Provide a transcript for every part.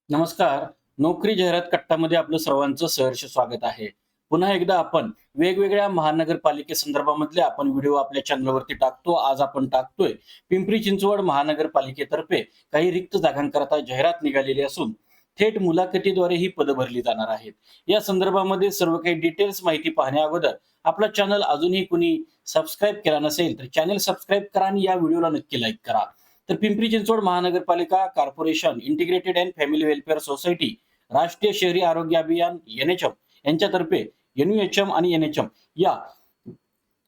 नमस्कार. नोकरी जाहिरात कट्टामध्ये आपलं सर्वांचं सहर्ष स्वागत आहे. पुन्हा एकदा आपण वेगवेगळ्या महानगरपालिकेसंदर्भामधले आपण व्हिडिओ आपल्या चॅनलवरती टाकतो. आज आपण टाकतोय पिंपरी चिंचवड महानगरपालिकेतर्फे काही रिक्त जागांकरता जाहिरात निघालेली असून थेट मुलाखतीद्वारे ही पदं भरली जाणार आहेत. या संदर्भामध्ये सर्व काही डिटेल्स माहिती पाहण्या अगोदर आपला चॅनल अजूनही कुणी सबस्क्राईब केला नसेल तर चॅनल सबस्क्राईब करा आणि या व्हिडिओला नक्की लाईक करा. तर पिंपरी चिंचवड महानगरपालिका corporation integrated and family welfare society राष्ट्रीय शहरी आरोग्य अभियान एनएचएम यांच्यातर्फे एनयूएचएम आणि एनएचएम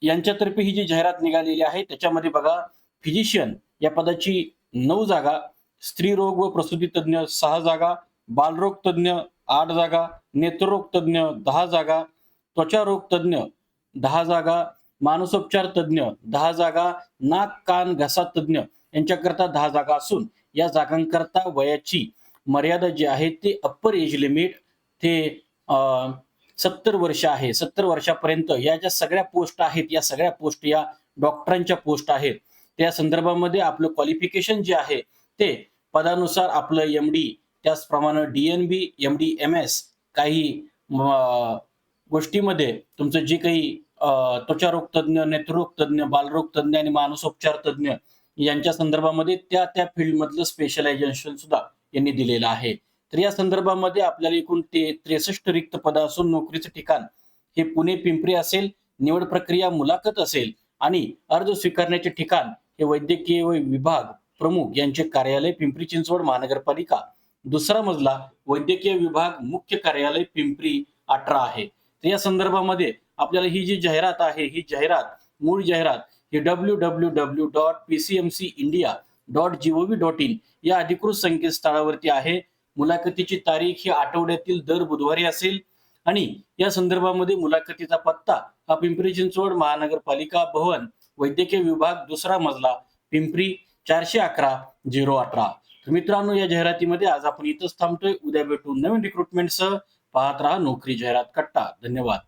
यांच्यातर्फे ही जी जाहिरात निघालेली आहे त्याच्यामध्ये बघा, फिजिशियन या पदाची 9 जागा, स्त्रीरोग व प्रसूती तज्ञ 6 जागा, बालरोग तज्ञ 8 जागा, नेत्ररोग तज्ञ 10 जागा, त्वचारोग तज्ञ 10 जागा, मानसोपचार तज्ञ 10 जागा, नाक कान घसा तज्ञ यांच्याकरता 10 जागा असून या जागांकरता वयाची मर्यादा जी आहे ती अप्पर एज लिमिट ते 70 वर्ष आहे. 70 वर्षापर्यंत या ज्या सगळ्या पोस्ट आहेत, या सगळ्या पोस्ट या डॉक्टरांच्या पोस्ट आहेत. त्या संदर्भामध्ये आपलं क्वालिफिकेशन जे आहे ते पदानुसार आपलं एम-डी, त्याचप्रमाणे डी-एन-बी, एम-डी, एम-एस, काही गोष्टीमध्ये तुमचं जे काही त्वचारोग तज्ञ, नेत्ररोग तज्ञ, बालरोग तज्ञ आणि मानसोपचार तज्ञ यांच्या संदर्भामध्ये त्या फील्डमधलं स्पेशलायझेशन सुद्धा यांनी दिलेलं आहे. तर या संदर्भामध्ये आपल्याला एकूण 63 रिक्त पदं असून नोकरीचं ठिकाण हे पुणे पिंपरी असेल, निवड प्रक्रिया मुलाखत असेल आणि अर्ज स्वीकारण्याचे ठिकाण हे वैद्यकीय विभाग प्रमुख यांचे कार्यालय पिंपरी चिंचवड महानगरपालिका, दुसरा मजला वैद्यकीय विभाग मुख्य कार्यालय पिंपरी 18 आहे. तर या संदर्भामध्ये आपल्याला ही जी जाहिरात आहे, ही मूळ जाहिरात ही www.pcmcindia.gov.in या अधिकृत संकेतस्थळावरती आहे. मुलाखतीची तारीख ही आठवड्यातील दर बुधवारी असेल आणि या संदर्भामध्ये मुलाखतीचा पत्ता हा पिंपरी चिंचवड महानगरपालिका भवन, वैद्यकीय विभाग, दुसरा मजला, पिंपरी 411-018. तर मित्रांनो, या जाहिरातीमध्ये आज आपण इथंच थांबतोय. उद्या भेटू नवीन रिक्रुटमेंटसह. पाहत राहा नोकरी जाहिरात कट्टा. धन्यवाद.